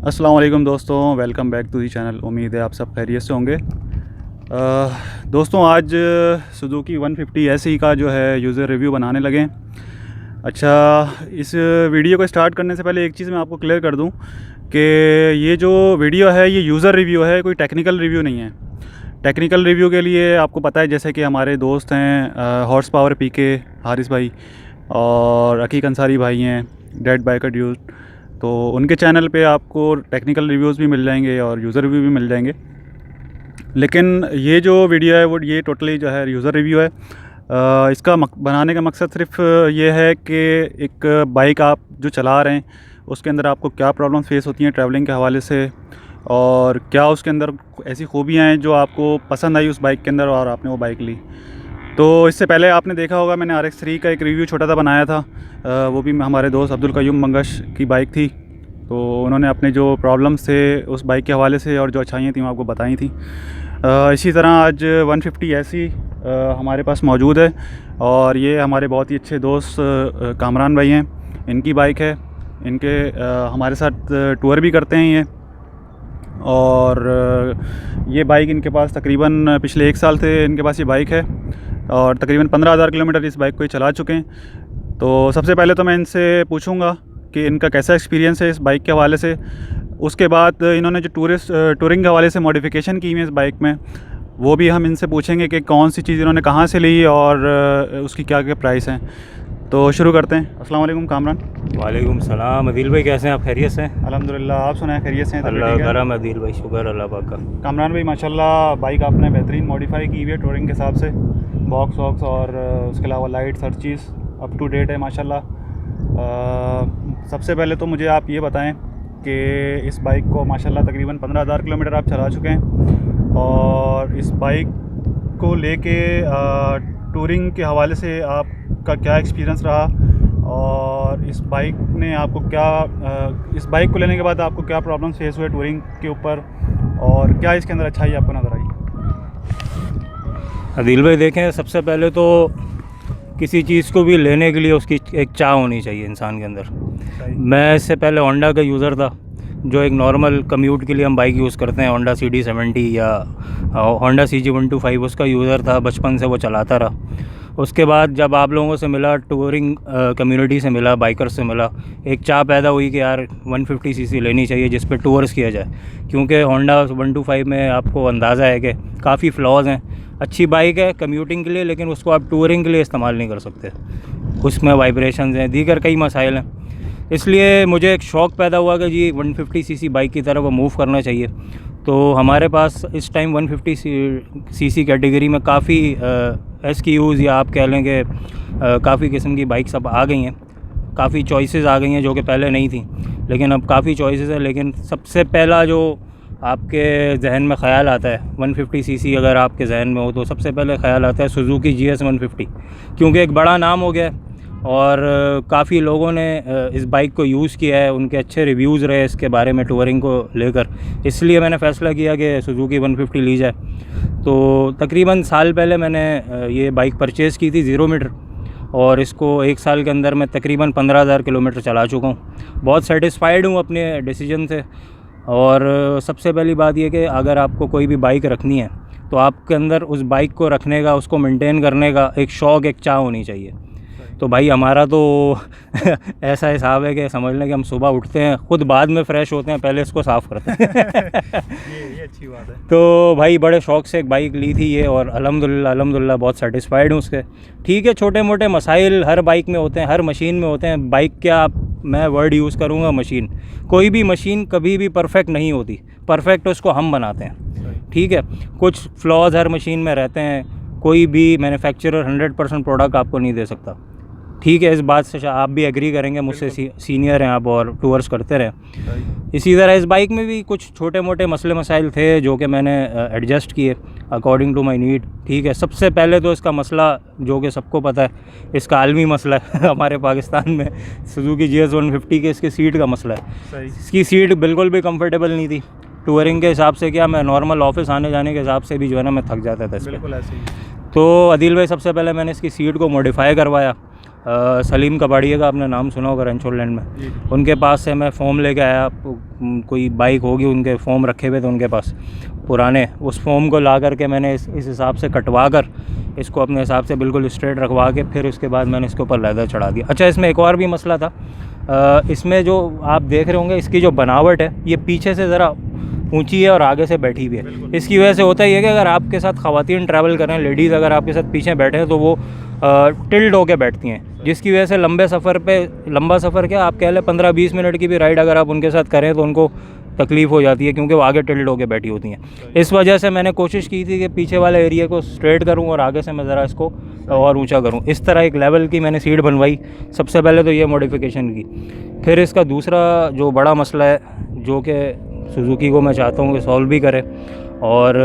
अस्सलाम वालेकुम दोस्तों, welcome back to the channel. उम्मीद है आप सब खैरियत से होंगे। दोस्तों आज सुजुकी 150 एसई का जो है यूज़र रिव्यू बनाने लगे। अच्छा, इस वीडियो को स्टार्ट करने से पहले एक चीज़ मैं आपको क्लियर कर दूं कि ये जो वीडियो है ये यूज़र रिव्यू है, कोई टेक्निकल रिव्यू नहीं है। टेक्निकल रिव्यू के लिए आपको पता है जैसे कि हमारे दोस्त हैं हॉर्स पावर पीके हारिस भाई और अकीक अंसारी भाई हैं डेड बाइकर ड्यूड, तो उनके चैनल पे आपको टेक्निकल रिव्यूज़ भी मिल जाएंगे और यूज़र रिव्यू भी मिल जाएंगे। लेकिन ये जो वीडियो है वो ये टोटली जो है यूज़र रिव्यू है। इसका बनाने का मकसद सिर्फ ये है कि एक बाइक आप जो चला रहे हैं उसके अंदर आपको क्या प्रॉब्लम्स फेस होती हैं ट्रैवलिंग के हवाले से, और क्या उसके अंदर ऐसी खूबियाँ हैं जो आपको पसंद आई उस बाइक के अंदर और आपने वो बाइक ली। तो इससे पहले आपने देखा होगा मैंने RX-3 का एक रिव्यू छोटा सा बनाया था, वो भी हमारे दोस्त अब्दुल कयूम मंगश की बाइक थी। तो उन्होंने अपने जो प्रॉब्लम्स थे उस बाइक के हवाले से और जो अच्छाइयाँ थी वो आपको बताई थी। इसी तरह आज 150 ऐसी हमारे पास मौजूद है और ये हमारे बहुत ही अच्छे दोस्त कामरान भाई हैं, इनकी बाइक है। इनके हमारे साथ टूर भी करते हैं ये, और ये बाइक इनके पास तकरीबन पिछले 1 साल से इनके पास ये बाइक है और तकरीबन 15,000 किलोमीटर इस बाइक को ये चला चुके हैं। तो सबसे पहले तो मैं इनसे पूछूंगा कि इनका कैसा एक्सपीरियंस है इस बाइक के हवाले से। उसके बाद इन्होंने जो टूरिंग के हवाले से मॉडिफिकेशन की है इस बाइक में, वो भी हम इनसे पूछेंगे कि कौन सी चीज़ इन्होंने कहाँ से ली और उसकी क्या क्या प्राइस हैं। तो शुरू करते हैं। अस्सलाम वालेकुम कामरान। वालेकुम सलाम। अदील भाई कैसे हैं आप? खैरियत से? अल्हम्दुलिल्लाह, आप सुनाएं खैरियत से हैं? अल्लाह करम है अदील भाई, शुक्र अल्लाह पाक का। कामरान भाई माशाल्लाह बाइक आपने बेहतरीन मॉडिफाई की हुई है टूरिंग के हिसाब से, बॉक्स वॉक्स और उसके अलावा लाइट्स हर चीज़ अप टू डेट है माशाल्लाह। सबसे पहले तो मुझे आप ये बताएं कि इस बाइक को माशाल्लाह तकरीबन 15,000 किलोमीटर आप चला चुके हैं और इस बाइक को लेके टूरिंग के हवाले से आपका क्या एक्सपीरियंस रहा, और इस बाइक ने आपको क्या इस बाइक को लेने के बाद आपको क्या प्रॉब्लम्स फेस हुए टूरिंग के ऊपर, और क्या इसके अंदर अच्छाई आपको नज़र आई? अदील भाई देखें, सबसे पहले तो किसी चीज़ को भी लेने के लिए उसकी एक चाह होनी चाहिए इंसान के अंदर। मैं इससे पहले होंडा का यूज़र था, जो एक नॉर्मल कम्यूट के लिए हम बाइक यूज़ करते हैं, होंडा CD70 या होंडा CG125, उसका यूज़र था, बचपन से वो चलाता रहा। उसके बाद जब आप लोगों से मिला, टूरिंग कम्युनिटी से मिला, बाइकर से मिला, एक चाह पैदा हुई कि यार 150 सीसी लेनी चाहिए जिस पे टूर्स किया जाए, क्योंकि होंडा 125 में आपको अंदाज़ा है कि काफ़ी फ्लॉज हैं। अच्छी बाइक है कम्यूटिंग के लिए, लेकिन उसको आप टूरिंग के लिए इस्तेमाल नहीं कर सकते, उसमें वाइब्रेशंस हैं, दीगर कई मसाइल हैं। इसलिए मुझे एक शौक़ पैदा हुआ कि जी 150 सीसी बाइक की तरफ मूव करना चाहिए। तो हमारे पास इस टाइम 150 सीसी कैटेगरी में काफ़ी SKUs या आप कह लें कि काफ़ी किस्म की बाइक्स अब आ गई हैं, काफ़ी चॉइसेस आ गई हैं जो कि पहले नहीं थी, लेकिन अब काफ़ी चॉइसेस हैं। लेकिन सबसे पहला जो आपके जहन में ख़्याल आता है 150 सीसी अगर आपके जहन में हो, तो सबसे पहले ख़्याल आता है सुजुकी GS 150, क्योंकि एक बड़ा नाम हो गया है और काफ़ी लोगों ने इस बाइक को यूज़ किया है, उनके अच्छे रिव्यूज़ रहे इसके बारे में टूरिंग को लेकर। इसलिए मैंने फ़ैसला किया कि सुजुकी 150 ली जाए। तो तकरीबन साल पहले मैंने ये बाइक परचेज़ की थी 0 मीटर, और इसको 1 साल के अंदर मैं तकरीबन 15,000 किलोमीटर चला चुका हूँ। बहुत सेटिस्फाइड हूँ अपने डिसीजन से। और सबसे पहली बात यह कि अगर आपको कोई भी बाइक रखनी है तो आपके अंदर उस बाइक को रखने का, उसको मेंटेन करने का एक शौक़, एक चाह होनी चाहिए। तो भाई हमारा तो ऐसा हिसाब है कि समझ लें कि हम सुबह उठते हैं, ख़ुद बाद में फ़्रेश होते हैं, पहले इसको साफ़ करते हैं। ये अच्छी बात है। तो भाई बड़े शौक़ से एक बाइक ली थी ये, और अल्हम्दुलिल्लाह बहुत सेटिस्फाइड हूँ उसके। ठीक है, छोटे मोटे मसाइल हर बाइक में होते हैं, हर मशीन में होते हैं। बाइक क्या, मैं वर्ड यूज़ करूँगा मशीन, कोई भी मशीन कभी भी परफेक्ट नहीं होती, परफेक्ट उसको हम बनाते हैं। ठीक है, कुछ फ्लॉज हर मशीन में रहते हैं, कोई भी मैन्युफैक्चरर 100% प्रोडक्ट आपको नहीं दे सकता। ठीक है, इस बात से आप भी एग्री करेंगे मुझसे, सीनियर हैं आप और टूर्स करते रहे। इसी तरह इस बाइक में भी कुछ छोटे मोटे मसले मसाइल थे जो कि मैंने एडजस्ट किए अकॉर्डिंग टू माय नीड। ठीक है, सबसे पहले तो इसका मसला जो कि सबको पता है, इसका आलमी मसला है हमारे पाकिस्तान में, सुजुकी GS 150 के इसके सीट का मसला है। इसकी सीट बिल्कुल भी कंफर्टेबल नहीं थी। टूरिंग के हिसाब से क्या, मैं नॉर्मल ऑफिस आने जाने के हिसाब से भी जो है ना मैं थक जाता था इस पर। तो अदील भाई सबसे पहले मैंने इसकी सीट को मॉडिफाई करवाया, सलीम कबाड़िया का आपने नाम सुना होगा रनछोड़-लैंड में। जी। उनके पास से मैं फ़ोम लेके आया। कोई बाइक होगी उनके फ़ोम रखे हुए थे उनके पास पुराने, उस फ़ोम को ला करके मैंने इस हिसाब से कटवा कर इसको अपने हिसाब से बिल्कुल स्ट्रेट रखवा के फिर उसके बाद मैंने इसके ऊपर लेदर चढ़ा दिया। अच्छा, इसमें एक और भी मसला था। इसमें जो आप देख रहे होंगे इसकी जो बनावट है ये पीछे से ज़रा ऊंची है और आगे से बैठी भी है। इसकी वजह से होता ही है कि अगर आपके साथ ख़वातीन ट्रैवल करें, लेडीज़ अगर आपके साथ पीछे बैठे हैं तो वो टिल्ड होके बैठती हैं, जिसकी वजह से लंबा सफ़र क्या आप कह लें 15-20 मिनट की भी राइड अगर आप उनके साथ करें तो उनको तकलीफ़ हो जाती है, क्योंकि वो आगे टिल्ड होके बैठी होती हैं। इस वजह से मैंने कोशिश की थी कि पीछे वाले एरिया को स्ट्रेट करूं और आगे से मैं ज़रा इसको और ऊंचा करूं। इस तरह एक लेवल की मैंने सीट बनवाई। सबसे पहले तो ये मॉडिफिकेशन की। फिर इसका दूसरा जो बड़ा मसला है जो कि सुजुकी को मैं चाहता हूँ कि सॉल्व भी करे, और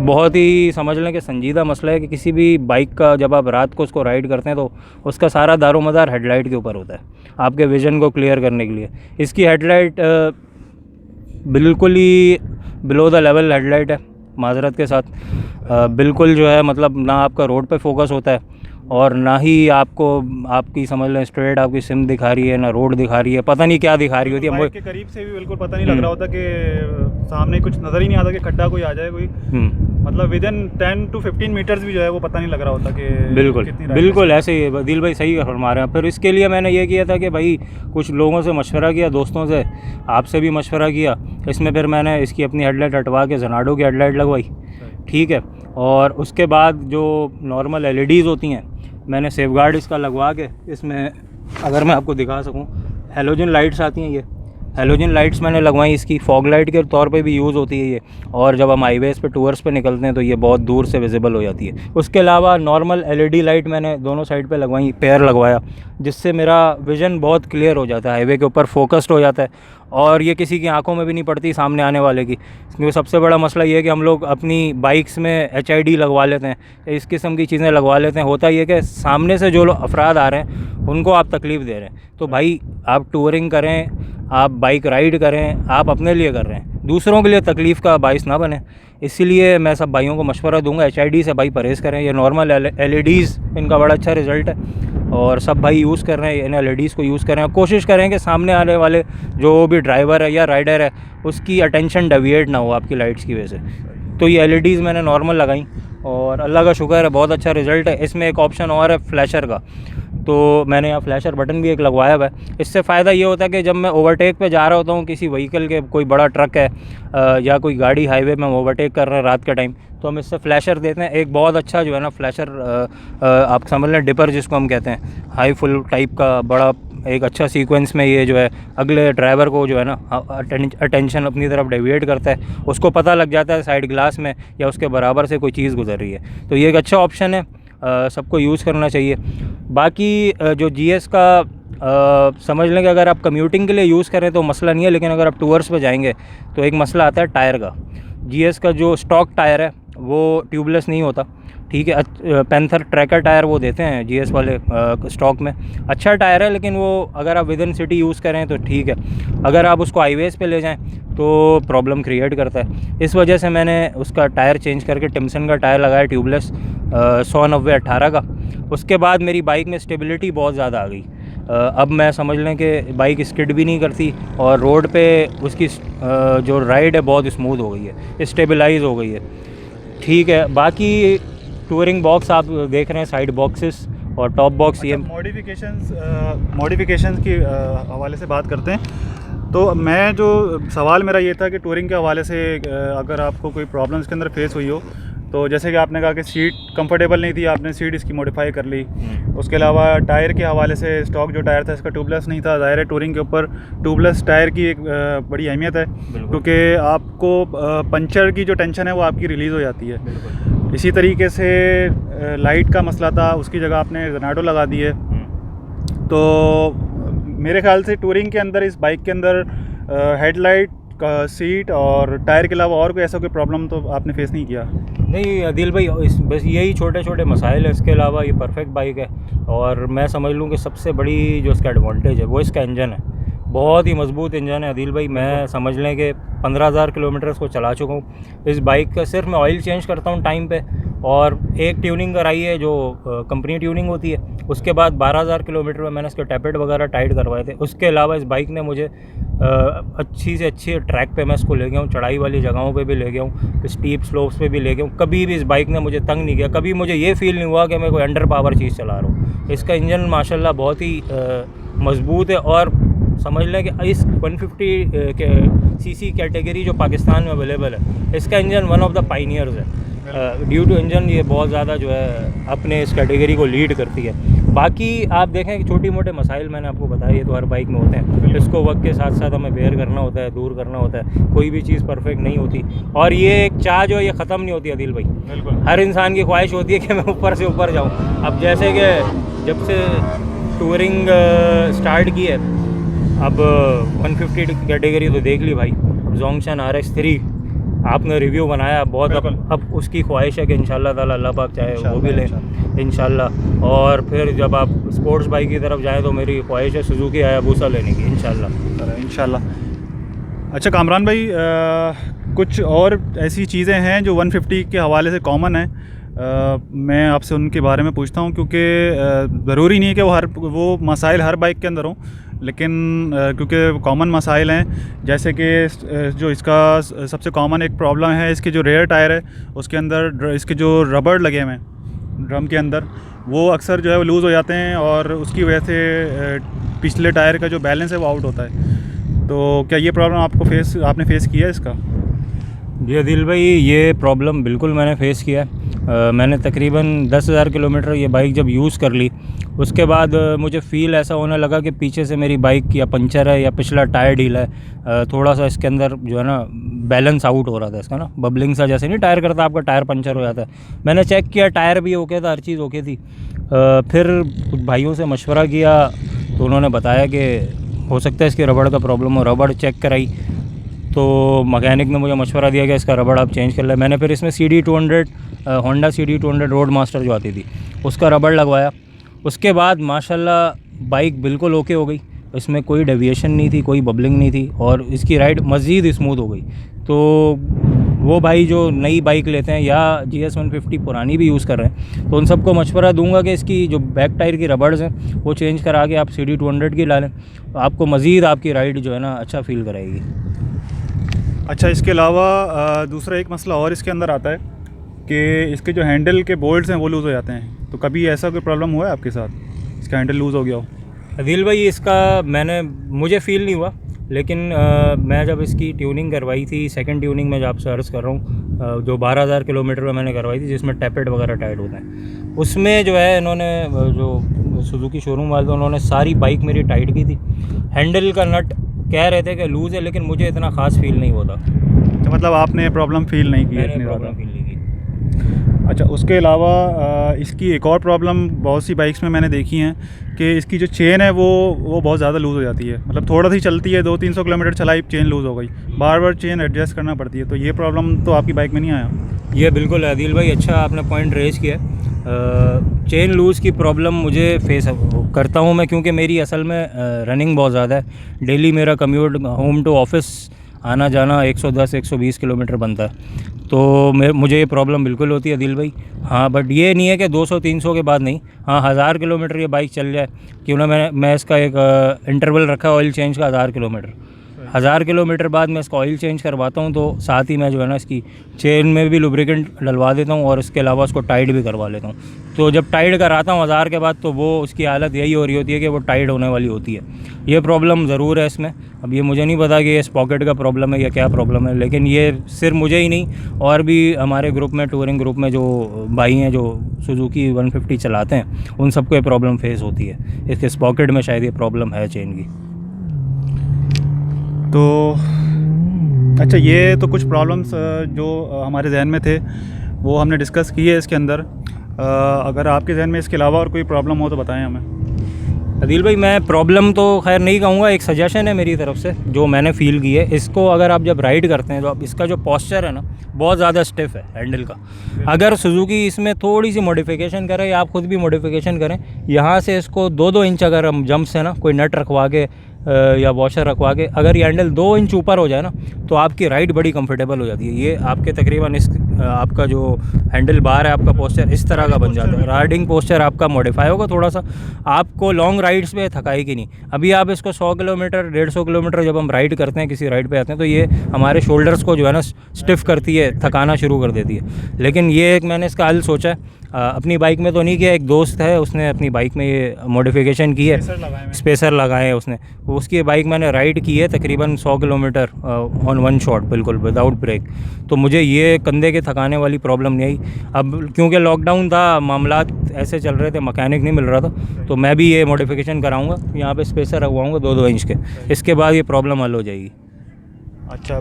बहुत ही समझ लें कि संजीदा मसला है कि किसी भी बाइक का जब आप रात को उसको राइड करते हैं तो उसका सारा दारोमदार हेडलाइट के ऊपर होता है, आपके विज़न को क्लियर करने के लिए। इसकी हेडलाइट बिल्कुल ही बिलो द लेवल हेडलाइट है, माजरत के साथ। बिल्कुल जो है मतलब ना आपका रोड पे फोकस होता है और ना ही आपको आपकी समझ लें स्ट्रेट आपकी सिम दिखा रही है, ना रोड दिखा रही है, पता नहीं क्या दिखा रही होती है। बाइक के करीब से भी बिल्कुल पता नहीं लग रहा होता कि सामने कुछ नज़र ही नहीं आता कि खड्डा कोई आ जाए कोई, मतलब विदिन 10 to 15 मीटर्स भी जो है वो पता नहीं लग रहा होता कि बिल्कुल ऐसे ही है। दिल भाई सही फरमा रहे हैं। फिर इसके लिए मैंने ये किया था कि भाई कुछ लोगों से मशवरा किया, दोस्तों से, आपसे भी मशवरा किया। इसमें फिर मैंने इसकी अपनी हेडलाइट हटवा के ज़नाडो की हेडलाइट लगवाई, ठीक है। और उसके बाद जो नॉर्मल LEDs होती हैं मैंने सेफगार्ड इसका लगवा के, इसमें अगर मैं आपको दिखा सकूं, हेलोजन लाइट्स आती हैं। ये हेलोजन लाइट्स मैंने लगवाई, इसकी फॉग लाइट के तौर पे भी यूज़ होती है ये, और जब हम हाईवेज़ पे टूर्स पे निकलते हैं तो ये बहुत दूर से विजिबल हो जाती है। उसके अलावा नॉर्मल LED लाइट मैंने दोनों साइड पे लगवाई, पेयर लगवाया, जिससे मेरा विज़न बहुत क्लियर हो जाता है, हाईवे के ऊपर फोकस्ड हो जाता है और ये किसी की आंखों में भी नहीं पड़ती सामने आने वाले की। क्योंकि सबसे बड़ा मसला ये है कि हम लोग अपनी बाइक्स में HID लगवा लेते हैं, इस किस्म की चीज़ें लगवा लेते हैं। होता ये कि सामने से जो लोग अफराद आ रहे हैं उनको आप तकलीफ़ दे रहे हैं। तो भाई आप टूरिंग करें, आप बाइक राइड करें, आप अपने लिए कर रहे हैं, दूसरों के लिए तकलीफ़ का बाइस ना बने। इसीलिए मैं सब भाइयों को मशवरा दूंगा HID से भाई परहेज़ करें। ये नॉर्मल LEDs इनका बड़ा अच्छा रिज़ल्ट है और सब भाई यूज़ कर रहे हैं इन LEDs को यूज़ करें। कोशिश करें कि सामने आने वाले जो भी ड्राइवर है या राइडर है उसकी अटेंशन डेविएट ना हो आपकी लाइट्स की वजह से। तो ये LEDs मैंने नॉर्मल लगाई और अल्लाह का शुक्र है बहुत अच्छा रिज़ल्ट है। इसमें एक ऑप्शन और है फ्लैशर का, तो मैंने यहाँ फ्लैशर बटन भी एक लगवाया हुआ है। इससे फ़ायदा ये होता है कि जब मैं ओवरटेक पे जा रहा होता हूँ किसी व्हीकल के, कोई बड़ा ट्रक है या कोई गाड़ी हाईवे में ओवरटेक कर रहा है रात के टाइम, तो हम इससे फ्लैशर देते हैं। एक बहुत अच्छा जो है ना फ्लैशर आप समझ लें डिपर जिसको हम कहते हैं, हाई फुल टाइप का बड़ा एक अच्छा सीक्वेंस में ये जो है अगले ड्राइवर को जो है ना अटेंशन अपनी तरफ डेविएट करता है, उसको पता लग जाता है साइड ग्लास में या उसके बराबर से कोई चीज़ गुजर रही है। तो ये एक अच्छा ऑप्शन है, सबको यूज़ करना चाहिए। बाकी जो GS का समझ लें कि अगर आप कम्यूटिंग के लिए यूज़ करें तो मसला नहीं है, लेकिन अगर आप टूर्स पे जाएंगे तो एक मसला आता है टायर का। GS का जो स्टॉक टायर है वो ट्यूबलेस नहीं होता, ठीक है। पैंथर ट्रैकर टायर वो देते हैं GS वाले स्टॉक में, अच्छा टायर है, लेकिन वो अगर आप विद इन सिटी यूज़ करें तो ठीक है, अगर आप उसको हाईवेज़ पे ले जाएं तो प्रॉब्लम क्रिएट करता है। इस वजह से मैंने उसका टायर चेंज करके टिम्सन का टायर लगाया ट्यूबलेस 100-90-18 का। उसके बाद मेरी बाइक में स्टेबिलिटी बहुत ज़्यादा आ गई। अब मैं समझ लें कि बाइक स्किड भी नहीं करती और रोड पे उसकी जो राइड है बहुत स्मूथ हो गई है, स्टेबलाइज हो गई है, ठीक है। बाकी टूरिंग बॉक्स आप देख रहे हैं, साइड बॉक्सेस और टॉप बॉक्स। ये मॉडिफिकेशंस के हवाले से बात करते हैं। तो मैं जो सवाल मेरा ये था कि टूरिंग के हवाले से अगर आपको कोई प्रॉब्लम इसके अंदर फेस हुई हो, तो जैसे कि आपने कहा कि सीट कंफर्टेबल नहीं थी, आपने सीट इसकी मॉडिफाई कर ली। उसके अलावा टायर के हवाले से स्टॉक जो टायर था इसका ट्यूबलेस नहीं था। ज़ाहिर है टूरिंग के ऊपर ट्यूबलेस टायर की एक बड़ी अहमियत है, क्योंकि आपको पंचर की जो टेंशन है वो आपकी रिलीज़ हो जाती है। इसी तरीके से लाइट का मसला था, उसकी जगह आपने ज़नाडो लगा दी है। तो मेरे ख्याल से टूरिंग के अंदर इस बाइक के अंदर हेडलाइट का सीट और टायर के अलावा और कोई ऐसा कोई प्रॉब्लम तो आपने फेस नहीं किया? नहीं अदिल भाई, बस यही छोटे छोटे मसाइल है, इसके अलावा ये परफेक्ट बाइक है। और मैं समझ लूँ कि सबसे बड़ी जो इसका एडवांटेज है वो इसका इंजन है। बहुत ही मजबूत इंजन है अदिल भाई। मैं समझ लें कि 15,000 किलोमीटर इसको चला चुका हूँ। इस बाइक का सिर्फ मैं ऑयल चेंज करता हूँ टाइम पे, और एक ट्यूनिंग कराई है जो कंपनी ट्यूनिंग होती है। उसके बाद 12,000 किलोमीटर में मैंने इसके टैपेट वगैरह टाइट करवाए थे। उसके अलावा इस बाइक ने मुझे अच्छी से अच्छी ट्रैक पे मैं इसको ले गया हूँ, चढ़ाई वाली जगहों पे भी ले गया हूँ, स्टीप स्लोप्स पे भी ले गया हूँ। कभी भी इस बाइक ने मुझे तंग नहीं किया, कभी मुझे ये फील नहीं हुआ कि मैं कोई अंडर पावर चीज़ चला रहा हूँ। इसका इंजन माशाल्लाह बहुत ही मज़बूत है, और समझ लें कि इस 150 सीसी कैटेगरी जो पाकिस्तान में अवेलेबल है, इसका engine one of the Pioneers है। ड्यू टू इंजन ये बहुत ज़्यादा जो है अपने इस कैटेगरी को लीड करती है। बाकी आप देखें कि छोटी मोटे मसाइल मैंने आपको बताया, ये तो हर बाइक में होते हैं। इसको वक्त के साथ साथ हमें बेयर करना होता है, दूर करना होता है। कोई भी चीज़ परफेक्ट नहीं होती, और ये एक चाह जो है ये ख़त्म नहीं होती अदिल भाई। बिल्कुल। हर इंसान की ख्वाहिश होती है कि मैं ऊपर से ऊपर जाऊँ। अब जैसे कि जब से टूरिंग स्टार्ट की है, अब 150 कैटेगरी तो देख ली भाई। जोंगशन RX-3 आपने रिव्यू बनाया बहुत, अब उसकी ख्वाहिश है कि इंशाल्लाह ताला अल्लाह पाक चाहे वो भी लें इंशाल्लाह। और फिर जब आप स्पोर्ट्स बाइक की तरफ जाएं तो मेरी ख्वाहिश है सुजुकी हायाबुसा लेने की इंशाल्लाह। अच्छा कामरान भाई, कुछ और ऐसी चीज़ें हैं जो 150 के हवाले से कॉमन है, मैं आपसे उनके बारे में पूछता हूँ, क्योंकि ज़रूरी नहीं है कि वो मसाइल हर बाइक के अंदर हों, लेकिन क्योंकि कॉमन मसाइल हैं। जैसे कि जो इसका सबसे कॉमन एक प्रॉब्लम है, इसके जो रेयर टायर है उसके अंदर इसके जो रबड़ लगे हुए हैं ड्रम के अंदर, वो अक्सर जो है वो लूज़ हो जाते हैं, और उसकी वजह से पिछले टायर का जो बैलेंस है वो आउट होता है। तो क्या ये प्रॉब्लम आपने फेस किया है इसका? जी अदिल भाई, ये प्रॉब्लम बिल्कुल मैंने फ़ेस किया है। मैंने तकरीबन 10,000 किलोमीटर ये बाइक जब यूज़ कर ली, उसके बाद मुझे फ़ील ऐसा होने लगा कि पीछे से मेरी बाइक या पंचर है या पिछला टायर ढीला है। थोड़ा सा इसके अंदर जो है ना बैलेंस आउट हो रहा था इसका ना, बबलिंग सा जैसे नहीं टायर करता आपका टायर पंचर हो जाता है। मैंने चेक किया, टायर भी ओके था, हर चीज़ ओके थी। फिर कुछ भाइयों से मशवरा किया तो उन्होंने बताया कि हो सकता है इसके रबड़ का प्रॉब्लम हो। रबड़ चेक कराई तो मैकेनिक ने मुझे मशवरा दिया कि इसका रबड़ आप चेंज कर लें। मैंने फिर इसमें CD200 Honda CD200 road master जो आती थी उसका रबड़ लगवाया। उसके बाद माशाल्लाह बाइक बिल्कुल ओके हो गई, इसमें कोई डेविएशन नहीं थी, कोई बबलिंग नहीं थी, और इसकी राइड मज़ीद स्मूथ हो गई। तो वो भाई जो नई बाइक लेते हैं या GS 150 पुरानी भी यूज़ कर रहे हैं, तो उन सबको मशवरा दूंगा कि इसकी जो बैक टायर की रबड़्स हैं वो चेंज करा के आप CD200 की ला लें, तो आपको मज़ीद आपकी राइड जो है ना अच्छा फील कराएगी। अच्छा, इसके अलावा दूसरा एक मसला और इसके अंदर आता है कि इसके जो हैंडल के बोल्ट्स हैं वो लूज़ हो जाते हैं। तो कभी ऐसा कोई प्रॉब्लम हुआ है आपके साथ, इसका हैंडल लूज़ हो गया हो? अदिल भाई, इसका मुझे फ़ील नहीं हुआ, लेकिन मैं जब इसकी ट्यूनिंग करवाई थी, सेकंड ट्यूनिंग में जो आपसे अर्ज़ कर रहा हूँ, जो 12,000 किलोमीटर में मैंने करवाई थी, जिसमें टैपेट वगैरह टाइट होते हैं, उसमें जो है इन्होंने जो सुजुकी शोरूम वाले थे उन्होंने सारी बाइक मेरी टाइट की थी। हैंडल का नट कह रहे थे कि लूज़ है, लेकिन मुझे इतना ख़ास फील नहीं होता। तो मतलब आपने प्रॉब्लम फील नहीं की? मैंने प्रॉब्लम फील नहीं की। अच्छा, उसके अलावा इसकी एक और प्रॉब्लम बहुत सी बाइक्स में मैंने देखी हैं कि इसकी जो चेन है वो बहुत ज़्यादा लूज़ हो जाती है। मतलब थोड़ा सी चलती है, 200-300 किलोमीटर चलाई, चेन लूज़ हो गई, बार बार चेन एडजस्ट करना पड़ती है। तो ये प्रॉब्लम तो आपकी बाइक में नहीं आया? ये बिल्कुल है अदिल भाई, अच्छा आपने पॉइंट रेज़ किया। चेन लूज़ की प्रॉब्लम मुझे फेस करता हूँ मैं, क्योंकि मेरी असल में रनिंग बहुत ज़्यादा है। डेली मेरा कम्यूट होम टू ऑफिस आना जाना 110-120 किलोमीटर बनता है, तो मुझे ये प्रॉब्लम बिल्कुल होती है दिल भाई। हाँ, बट ये नहीं है कि 200-300 के बाद नहीं, हाँ 1000 किलोमीटर ये बाइक चल जाए, क्यों ना मैं इसका एक इंटरवल रखा है ऑयल चेंज का 1000 किलोमीटर। 1000 किलोमीटर बाद मैं इसका ऑयल चेंज करवाता हूँ, तो साथ ही मैं जो है ना इसकी चेन में भी लुब्रिकेंट डलवा देता हूँ, और इसके अलावा उसको टाइट भी करवा लेता हूँ। तो जब टाइट कराता हूँ 1000 के बाद, तो वो उसकी हालत यही हो रही होती है कि वो टाइट होने वाली होती है। ये प्रॉब्लम ज़रूर है इसमें। अब ये मुझे नहीं पता कि ये स्पॉकेट का प्रॉब्लम है या क्या प्रॉब्लम है, लेकिन ये सिर्फ मुझे ही नहीं, और भी हमारे ग्रुप में, टूरिंग ग्रुप में जो भाई हैं जो सुजुकी 150 चलाते हैं, उन सबको ये प्रॉब्लम फेस होती है। इसके स्पॉकेट में शायद ये प्रॉब्लम है चेन की। तो अच्छा, ये तो कुछ प्रॉब्लम्स जो हमारे जहन में थे वो हमने डिस्कस की है इसके अंदर। अगर आपके जहन में इसके अलावा और कोई प्रॉब्लम हो तो बताएं हमें। अदिल भाई, मैं प्रॉब्लम तो खैर नहीं कहूँगा, एक सजेशन है मेरी तरफ से जो मैंने फ़ील की है। इसको अगर आप जब राइड करते हैं तो आप इसका जो पोस्चर है ना बहुत ज़्यादा स्टिफ है हैंडल का। अगर सुजुकी इसमें थोड़ी सी मॉडिफिकेशन करे या आप ख़ुद भी मॉडिफिकेशन करें, यहाँ से इसको 2-2 इंच अगर हम जंप से ना कोई नट रखवा के या वॉशर रखवा के अगर ये हैंडल 2 इंच ऊपर हो जाए ना तो आपकी राइड बड़ी कंफर्टेबल हो जाती है। ये आपके तकरीबन इस आपका जो हैंडल बार है आपका पोस्चर इस तरह का बन जाता है। राइडिंग पोस्चर आपका मॉडिफाई होगा थोड़ा सा, आपको लॉन्ग राइड्स पे थकाएगी नहीं। अभी आप इसको 100 किलोमीटर 150 किलोमीटर जब हम राइड करते हैं, किसी राइड पे आते हैं, तो ये हमारे शोल्डर्स को जो है ना स्टिफ करती है, थकाना शुरू कर देती है। लेकिन ये एक मैंने इसका हल सोचा है, अपनी बाइक में तो नहीं किया, एक दोस्त है उसने अपनी बाइक में ये मॉडिफिकेशन की है, स्पेसर लगाए हैं उसने। उसकी बाइक मैंने राइड की है तकरीबन 100 किलोमीटर ऑन वन शॉट, बिल्कुल विदाउट ब्रेक। तो मुझे ये कंधे के थकाने वाली प्रॉब्लम नहीं आई। अब क्योंकि लॉकडाउन था, मामलात ऐसे चल रहे थे, मैकेनिक नहीं मिल रहा था, तो मैं भी ये मॉडिफिकेशन कराऊंगा, यहाँ पे स्पेसर लगवाऊंगा 2-2 इंच के। इसके बाद ये प्रॉब्लम हल हो जाएगी। अच्छा,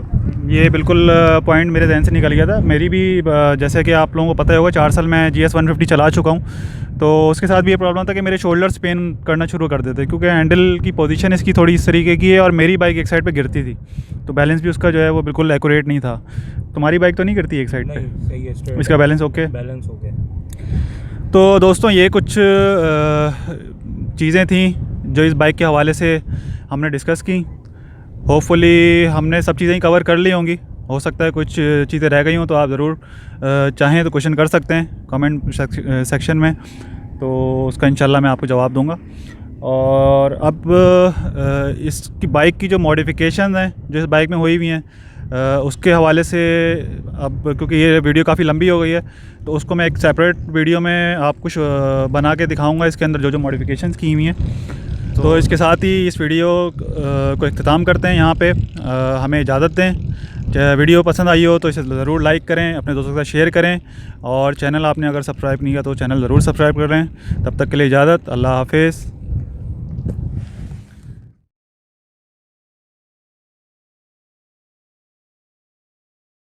ये बिल्कुल पॉइंट मेरे जहन से निकल गया था। मेरी भी जैसे कि आप लोगों को पता ही होगा 4 साल मैं GS 150 चला चुका हूँ, तो उसके साथ भी ये प्रॉब्लम था कि मेरे शोल्डर्स पेन करना शुरू कर देते, क्योंकि हैंडल की पोजीशन इसकी थोड़ी इस तरीके की है और मेरी बाइक एक साइड पे गिरती थी, तो बैलेंस भी उसका जो है वो बिल्कुल एक्यूरेट नहीं था। तुम्हारी बाइक तो नहीं गिरती एक साइड पे? सही है, इसका बैलेंस ओके? बैलेंस हो गया। तो दोस्तों, ये कुछ चीज़ें थी जो इस बाइक के हवाले से हमने डिस्कस की। होपफुली हमने सब चीज़ें कवर कर ली होंगी। हो सकता है कुछ चीज़ें रह गई हों, तो आप ज़रूर चाहें तो क्वेश्चन कर सकते हैं कमेंट सेक्शन में, तो उसका इंशाल्लाह मैं आपको जवाब दूंगा। और अब इसकी बाइक की जो मॉडिफिकेशन हैं जो इस बाइक में हुई हुई हैं, उसके हवाले से अब क्योंकि ये वीडियो काफ़ी लंबी हो गई है, तो उसको मैं एक सेपरेट वीडियो में आप कुछ बना के दिखाऊँगा, इसके अंदर जो जो मॉडिफिकेशंस की हुई हैं। तो इसके साथ ही इस वीडियो को इख्तिताम करते हैं यहाँ पे। हमें इजाज़त दें। वीडियो पसंद आई हो तो इसे ज़रूर लाइक करें, अपने दोस्तों के साथ शेयर करें, और चैनल आपने अगर सब्सक्राइब नहीं किया तो चैनल ज़रूर सब्सक्राइब कर लें। तब तक के लिए इजाज़त, अल्लाह हाफिज़।